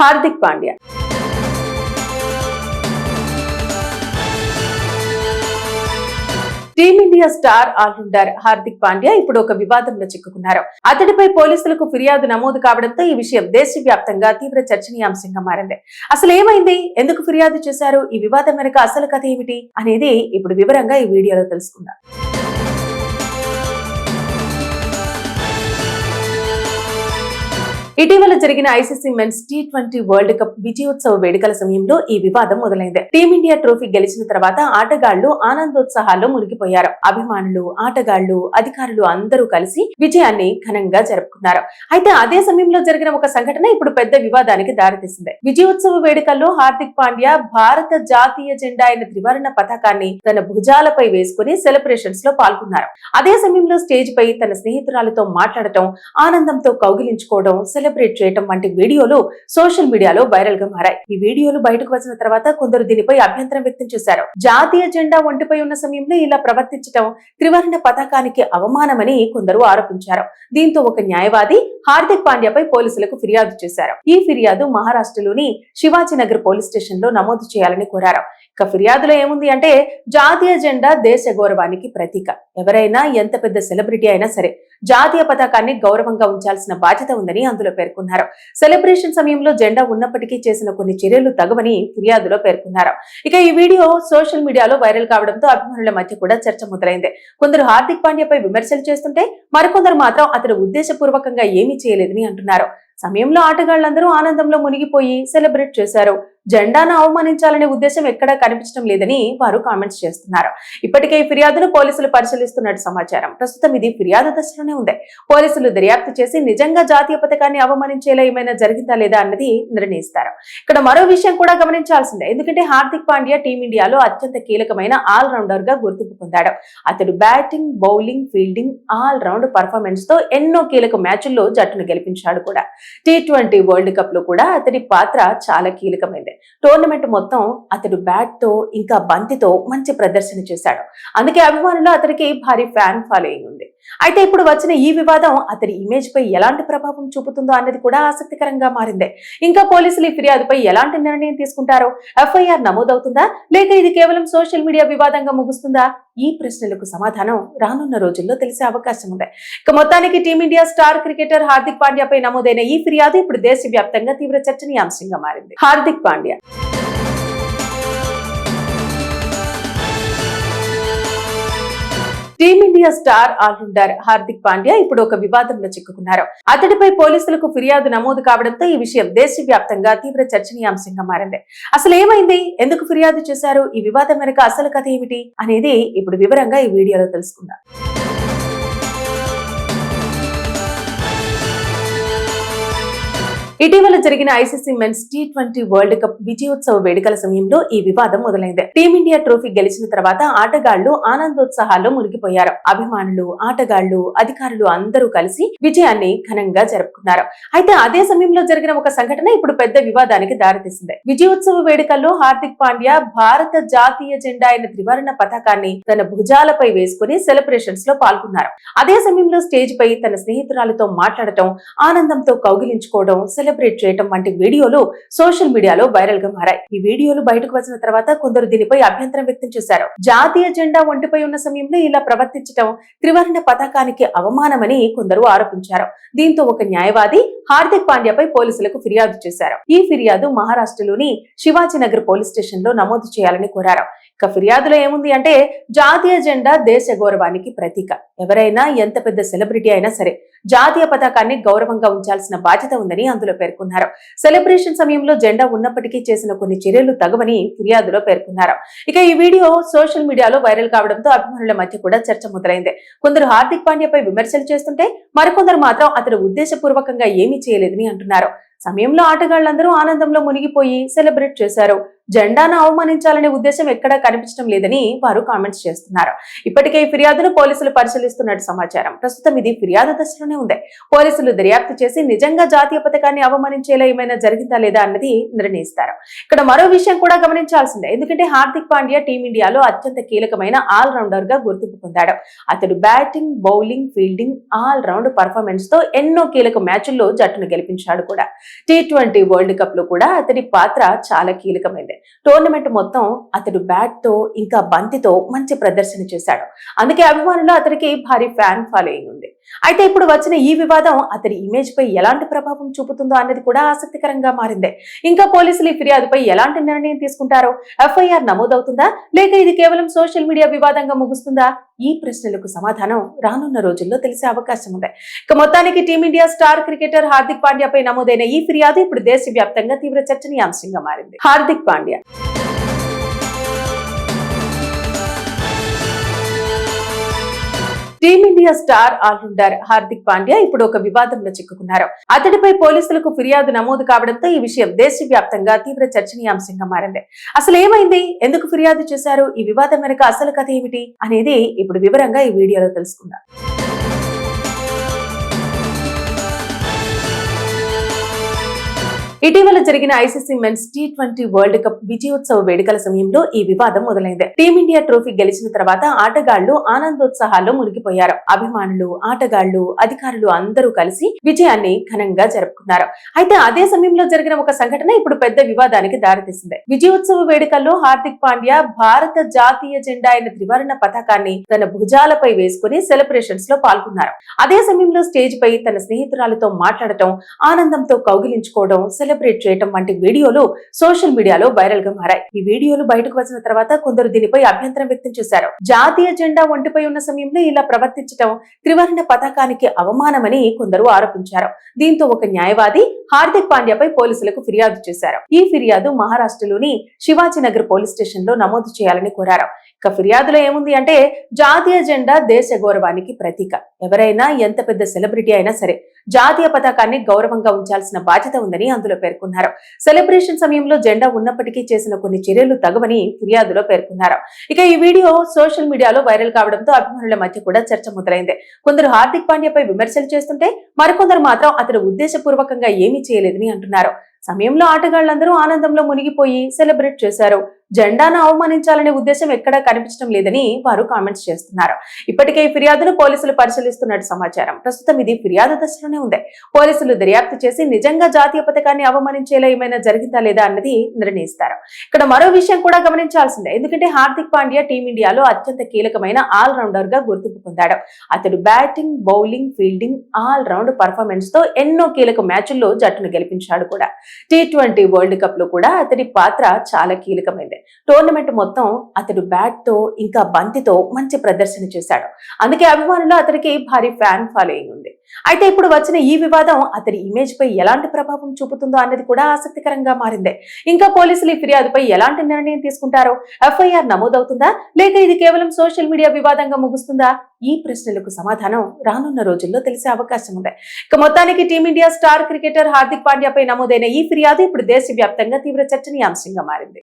Hardik Pandya. Team India star allrounder Hardik Pandya ఇప్పుడు ఒక వివాదంలో చిక్కుకున్నారు. అతడిపై పోలీసులకు ఫిర్యాదు నమోదు కావడంతో ఈ విషయం దేశవ్యాప్తంగా తీవ్ర చర్చనీయాంశంగా మారింది. అసలు ఏమైంది, ఎందుకు ఫిర్యాదు చేశారు, ఈ వివాదం వెనుక అసలు కథ ఏమిటి అనేది ఇప్పుడు వివరంగా ఈ వీడియోలో తెలుసుకుందాం. ఇటీవల జరిగిన ICC men's T20 world cup విజయోత్సవ వేడుకల సమయంలో ఈ వివాదం మొదలైంది. టీమిండియా ట్రోఫీ గెలిచిన తర్వాత ఆటగాళ్లు ఆనందోత్సాహాల్లో మునిగిపోయారు. అభిమానులు, ఆటగాళ్లు, అధికారులు అందరూ కలిసి విజయాన్ని ఘనంగా జరుపుకున్నారు. అయితే అదే సమయంలో జరిగిన ఒక సంఘటన ఇప్పుడు పెద్ద వివాదానికి దారితీసింది. విజయోత్సవ వేడుకల్లో హార్దిక్ పాండ్యా భారత జాతీయ జెండా అయిన త్రివర్ణ పతాకాన్ని తన భుజాలపై వేసుకుని సెలబ్రేషన్స్ లో పాల్గొన్నారు. అదే సమయంలో స్టేజ్ పై తన స్నేహితురాలతో మాట్లాడటం, ఆనందంతో కౌగిలించుకోవడం, సెలబ్రేట్ చేయడం వంటి వీడియోలు సోషల్ మీడియాలో వైరల్ గా మారాయి. ఈ వీడియోలు బయటకు వచ్చిన తర్వాత కొందరు దీనిపై అభ్యంతరం వ్యక్తం చేశారు. జాతీయ జెండా ఒంటిపై ఉన్న సమయంలో ఇలా ప్రవర్తించడం త్రివర్ణ పతాకానికి అవమానమని కొందరు ఆరోపించారు. దీంతో ఒక న్యాయవాది హార్దిక్ పాండ్యాపై పోలీసులకు ఫిర్యాదు చేశారు. ఈ ఫిర్యాదు మహారాష్ట్రలోని శివాజీనగర్ పోలీస్ స్టేషన్ లో నమోదు చేయాలని కోరారు. ఇక ఫిర్యాదులో ఏముంది అంటే, జాతీయ జెండా దేశ గౌరవానికి ప్రతీక. ఎవరైనా ఎంత పెద్ద సెలబ్రిటీ అయినా సరే జాతీయ పతాకాన్ని గౌరవంగా ఉంచాల్సిన బాధ్యత ఉందని అందులో పేర్కొన్నారు. సెలబ్రేషన్ సమయంలో జెండా ఉన్నప్పటికీ చేసిన కొన్ని చర్యలు తగవని ఫిర్యాదులో పేర్కొన్నారు. ఇక ఈ వీడియో సోషల్ మీడియాలో వైరల్ కావడంతో అభిమానుల మధ్య కూడా చర్చ మొదలైంది. కొందరు హార్దిక్ పాండ్యాపై విమర్శలు చేస్తుంటే మరికొందరు మాత్రం అతడు ఉద్దేశపూర్వకంగా ఏమీ చేయలేదని అంటున్నారు. సమయంలో ఆటగాళ్లందరూ ఆనందంలో మునిగిపోయి సెలబ్రేట్ చేశారు. జెండాను అవమానించాలనే ఉద్దేశం ఎక్కడా కనిపించడం లేదని వారు కామెంట్స్ చేస్తున్నారు. ఇప్పటికే ఈ ఫిర్యాదును పోలీసులు పరిశీలిస్తున్నట్టు సమాచారం. ప్రస్తుతం ఇది ఫిర్యాదు దశలోనే ఉంది. పోలీసులు దర్యాప్తు చేసి నిజంగా జాతీయ పతాకాన్ని అవమానించేలా ఏమైనా జరిగిందా లేదా అన్నది నిర్ణయిస్తారు. ఇక్కడ మరో విషయం కూడా గమనించాల్సిందే. ఎందుకంటే హార్దిక్ పాండ్యా టీమిండియాలో అత్యంత కీలకమైన ఆల్ రౌండర్ గా గుర్తింపు పొందాడు. అతడు batting, bowling, fielding all round performance తో ఎన్నో కీలక మ్యాచ్ల్లో జట్టును గెలిపించాడు కూడా. T20 వరల్డ్ కప్ లో కూడా అతడి పాత్ర చాలా కీలకమైంది. టోర్నమెంట్ మొత్తం అతడు బ్యాట్ తో ఇంకా బంతితో మంచి ప్రదర్శన చేశాడు. అందుకే అభిమానులు అతడికి భారీ ఫ్యాన్ ఫాలోయింగ్ ఉంది. అయితే ఇప్పుడు వచ్చిన ఈ వివాదం అతడి ఇమేజ్ పై ఎలాంటి ప్రభావం చూపుతుందో అన్నది కూడా ఆసక్తికరంగా మారింది. ఇంకా పోలీసులు ఈ ఫిర్యాదుపై ఎలాంటి నిర్ణయం తీసుకుంటారో, FIR నమోదవుతుందా లేక ఇది కేవలం సోషల్ మీడియా వివాదంగా ముగుస్తుందా? ఈ ప్రశ్నలకు సమాధానం రానున్న రోజుల్లో తెలిసే అవకాశం ఉంది. ఇక మొత్తానికి టీమిండియా స్టార్ క్రికెటర్ హార్దిక్ పాండ్యాపై నమోదైన ఈ ఫిర్యాదు ఇప్పుడు దేశవ్యాప్తంగా తీవ్ర చర్చనీయాంశంగా మారింది. Hardik Pandya team India star allrounder Hardik Pandya ఇప్పుడు ఒక వివాదంలో చిక్కుకున్నారు. అతడిపై పోలీసులకు ఫిర్యాదు నమోదు కావడంతో ఈ విషయం దేశవ్యాప్తంగా తీవ్ర చర్చనీయాంశంగా మారింది. అసలు ఏమైంది, ఎందుకు ఫిర్యాదు చేశారు, ఈ వివాదం వెనుక అసలు కథ ఏమిటి అనేది ఇప్పుడు వివరంగా ఈ వీడియోలో తెలుసుకుందాం. ఇటీవల జరిగిన ICC men's T20 world cup విజయోత్సవ వేడుకల సమయంలో ఈ వివాదం మొదలైంది. టీమిండియా ట్రోఫీ గెలిచిన తర్వాత ఆటగాళ్లు ఆనందోత్సాహాల్లో మునిగిపోయారు. అభిమానులు, ఆటగాళ్లు, అధికారులు అందరూ కలిసి విజయాన్ని ఘనంగా జరుపుకున్నారు. అయితే అదే సమయంలో జరిగిన ఒక సంఘటన ఇప్పుడు పెద్ద వివాదానికి దారితీసింది. విజయోత్సవ వేడుకల్లో హార్దిక్ పాండ్యా భారత జాతీయ జెండా అయిన త్రివర్ణ పతాకాన్ని తన భుజాలపై వేసుకుని సెలబ్రేషన్స్ లో పాల్గొన్నారు. అదే సమయంలో స్టేజ్ పై తన స్నేహితురాలతో మాట్లాడటం, ఆనందంతో కౌగిలించుకోవడం, సెలబ్రేట్ చేయడం వంటి వీడియోలు సోషల్ మీడియాలో వైరల్ గా మారాయి. ఈ వీడియోలు బయటకు వచ్చిన తర్వాత కొందరు దీనిపై అభ్యంతరం వ్యక్తం చేశారు. జాతీయ జెండా ఒంటిపై ఉన్న సమయంలో ఇలా ప్రవర్తించడం త్రివర్ణ పతాకానికి అవమానమని కొందరు ఆరోపించారు. దీంతో ఒక న్యాయవాది హార్దిక్ పాండ్యాపై పోలీసులకు ఫిర్యాదు చేశారు. ఈ ఫిర్యాదు మహారాష్ట్రలోని శివాజీనగర్ పోలీస్ స్టేషన్ లో నమోదు చేయాలని కోరారు. ఇక ఫిర్యాదులో ఏముంది అంటే, జాతీయ జెండా దేశ గౌరవానికి ప్రతీక. ఎవరైనా ఎంత పెద్ద సెలబ్రిటీ అయినా సరే జాతీయ పతాకాన్ని గౌరవంగా ఉంచాల్సిన బాధ్యత ఉందని అందులో పేర్కొన్నారు. సెలబ్రేషన్ సమయంలో జెండా ఉన్నప్పటికీ చేసిన కొన్ని చర్యలు తగవని ఫిర్యాదులో పేర్కొన్నారు. ఇక ఈ వీడియో సోషల్ మీడియాలో వైరల్ కావడంతో అభిమానుల మధ్య కూడా చర్చ మొదలైంది. కొందరు హార్దిక్ పాండ్యాపై విమర్శలు చేస్తుంటే మరికొందరు మాత్రం అతడు ఉద్దేశపూర్వకంగా ఏమీ చేయలేదని అంటున్నారు. సమయంలో ఆటగాళ్లందరూ ఆనందంలో మునిగిపోయి సెలబ్రేట్ చేశారు. జెండాను అవమానించాలనే ఉద్దేశం ఎక్కడా కనిపించడం లేదని వారు కామెంట్స్ చేస్తున్నారు. ఇప్పటికే ఈ ఫిర్యాదును పోలీసులు పరిశీలిస్తున్నట్టు సమాచారం. ప్రస్తుతం ఇది ఫిర్యాదు దశలోనే ఉంది. పోలీసులు దర్యాప్తు చేసి నిజంగా జాతీయ పతాకాన్ని అవమానించేలా ఏమైనా జరిగిందా లేదా అన్నది నిర్ణయిస్తారు. ఇక్కడ మరో విషయం కూడా గమనించాల్సిందే. ఎందుకంటే హార్దిక్ పాండ్యా టీమిండియాలో అత్యంత కీలకమైన ఆల్ రౌండర్ గా గుర్తింపు పొందాడు. అతడు batting, bowling, fielding all round performance తో ఎన్నో కీలక మ్యాచ్ల్లో జట్టును గెలిపించాడు కూడా. T20 వరల్డ్ కప్ లో కూడా అతడి పాత్ర చాలా కీలకమైంది. టోర్నమెంట్ మొత్తం అతడు బ్యాట్ తో ఇంకా బంతితో మంచి ప్రదర్శన చేశాడు. అందుకే అభిమానులు అతడికి భారీ ఫ్యాన్ ఫాలోయింగ్ ఉంది. అయితే ఇప్పుడు వచ్చిన ఈ వివాదం అతడి ఇమేజ్ పై ఎలాంటి ప్రభావం చూపుతుందో అన్నది కూడా ఆసక్తికరంగా మారింది. ఇంకా పోలీసులు ఈ ఫిర్యాదుపై ఎలాంటి నిర్ణయం తీసుకుంటారో, ఎఫ్ఐఆర్ నమోదవుతుందా లేక ఇది కేవలం సోషల్ మీడియా వివాదంగా ముగుస్తుందా? ఈ ప్రశ్నలకు సమాధానం రానున్న రోజుల్లో తెలిసే అవకాశం ఉంది. ఇక మొత్తానికి టీమిండియా స్టార్ క్రికెటర్ హార్దిక్ పాండ్యాపై నమోదైన ఈ ఫిర్యాదు ఇప్పుడు దేశవ్యాప్తంగా తీవ్ర చర్చనీయాంశంగా మారింది. Hardik Pandya team India star allrounder Hardik Pandya ఇప్పుడు ఒక వివాదంలో చిక్కుకున్నారు. అతడిపై పోలీసులకు ఫిర్యాదు నమోదు కావడంతో ఈ విషయం దేశవ్యాప్తంగా తీవ్ర చర్చనీయాంశంగా మారింది. అసలు ఏమైంది, ఎందుకు ఫిర్యాదు చేశారు, ఈ వివాదం వెనుక అసలు కథ ఏమిటి అనేది ఇప్పుడు వివరంగా ఈ వీడియోలో తెలుసుకుందాం. ఇటీవల జరిగిన ICC men's T20 world cup విజయోత్సవ వేడుకల సమయంలో ఈ వివాదం మొదలైంది. టీమిండియా ట్రోఫీ గెలిచిన తర్వాత ఆటగాళ్లు ఆనందోత్సాహాల్లో మునిగిపోయారు. అభిమానులు, ఆటగాళ్లు, అధికారులు అందరూ కలిసి విజయాన్ని ఘనంగా జరుపుకున్నారు. అయితే అదే సమయంలో జరిగిన ఒక సంఘటన ఇప్పుడు పెద్ద వివాదానికి దారితీసింది. విజయోత్సవ వేడుకల్లో హార్దిక్ పాండ్యా భారత జాతీయ జెండా అయిన త్రివర్ణ పతాకాన్ని తన భుజాలపై వేసుకుని సెలబ్రేషన్స్ లో పాల్గొన్నారు. అదే సమయంలో స్టేజ్ పై తన స్నేహితురాలతో మాట్లాడటం, ఆనందంతో కౌగిలించుకోవడం, సెలబ్రేట్ చేయడం వంటి వీడియోలు సోషల్ మీడియాలో వైరల్ గా మారాయి. ఈ వీడియోలు బయటకు వచ్చిన తర్వాత కొందరు దీనిపై అభ్యంతరం వ్యక్తం చేశారు. జాతీయ జెండా ఒంటిపై ఉన్న సమయంలో ఇలా ప్రవర్తించడం త్రివర్ణ పతాకానికి అవమానమని కొందరు ఆరోపించారు. దీంతో ఒక న్యాయవాది హార్దిక్ పాండ్యాపై పోలీసులకు ఫిర్యాదు చేశారు. ఈ ఫిర్యాదు మహారాష్ట్రలోని శివాజీనగర్ పోలీస్ స్టేషన్ లో నమోదు చేయాలని కోరారు. ఇక ఫిర్యాదులో ఏముంది అంటే, జాతీయ జెండా దేశ గౌరవానికి ప్రతీక. ఎవరైనా ఎంత పెద్ద సెలబ్రిటీ అయినా సరే జాతీయ పతాకాన్ని గౌరవంగా ఉంచాల్సిన బాధ్యత ఉందని అందులో పేర్కొన్నారు. సెలబ్రేషన్ సమయంలో జెండా ఉన్నప్పటికీ చేసిన కొన్ని చర్యలు తగవని ఫిర్యాదులో పేర్కొన్నారు. ఇక ఈ వీడియో సోషల్ మీడియాలో వైరల్ కావడంతో అభిమానుల మధ్య కూడా చర్చ మొదలైంది. కొందరు హార్దిక్ పాండ్యాపై విమర్శలు చేస్తుంటే మరికొందరు మాత్రం అతను ఉద్దేశపూర్వకంగా ఏమీ చేయలేదని అంటున్నారు. సమయంలో ఆటగాళ్లందరూ ఆనందంలో మునిగిపోయి సెలబ్రేట్ చేశారు. జెండాను అవమానించాలనే ఉద్దేశం ఎక్కడా కనిపించడం లేదని వారు కామెంట్స్ చేస్తున్నారు. ఇప్పటికే ఈ ఫిర్యాదును పోలీసులు పరిశీలిస్తున్నట్టు సమాచారం. ప్రస్తుతం ఇది ఫిర్యాదు దశలోనే ఉంది. పోలీసులు దర్యాప్తు చేసి నిజంగా జాతీయ పతాకాన్ని అవమానించేలా ఏమైనా జరిగిందా లేదా అన్నది నిర్ణయిస్తారు. ఇక్కడ మరో విషయం కూడా గమనించాల్సిందే. ఎందుకంటే హార్దిక్ పాండ్యా టీమిండియాలో అత్యంత కీలకమైన ఆల్ రౌండర్ గా గుర్తింపు పొందాడు. అతడు batting, bowling, fielding all round performance తో ఎన్నో కీలక మ్యాచ్ల్లో జట్టును గెలిపించాడు కూడా. T20 వరల్డ్ కప్ లో కూడా అతడి పాత్ర చాలా కీలకమైంది. టోర్నమెంట్ మొత్తం అతడు బ్యాట్ తో ఇంకా బంతితో మంచి ప్రదర్శన చేశాడు. అందుకే అభిమానులు అతడికి భారీ ఫ్యాన్ ఫాలోయింగ్ ఉంది. అయితే ఇప్పుడు వచ్చిన ఈ వివాదం అతడి ఇమేజ్ పై ఎలాంటి ప్రభావం చూపుతుందో అన్నది కూడా ఆసక్తికరంగా మారింది. ఇంకా పోలీసులు ఈ ఫిర్యాదుపై ఎలాంటి నిర్ణయం తీసుకుంటారో, ఎఫ్ఐఆర్ నమోదవుతుందా లేక ఇది కేవలం సోషల్ మీడియా వివాదంగా ముగుస్తుందా? ఈ ప్రశ్నలకు సమాధానం రానున్న రోజుల్లో తెలిసే అవకాశం ఉంది. ఇక మొత్తానికి టీమిండియా స్టార్ క్రికెటర్ హార్దిక్ పాండ్యాపై నమోదైన ఈ ఫిర్యాదు ఇప్పుడు దేశవ్యాప్తంగా తీవ్ర చర్చనీయాంశంగా మారింది.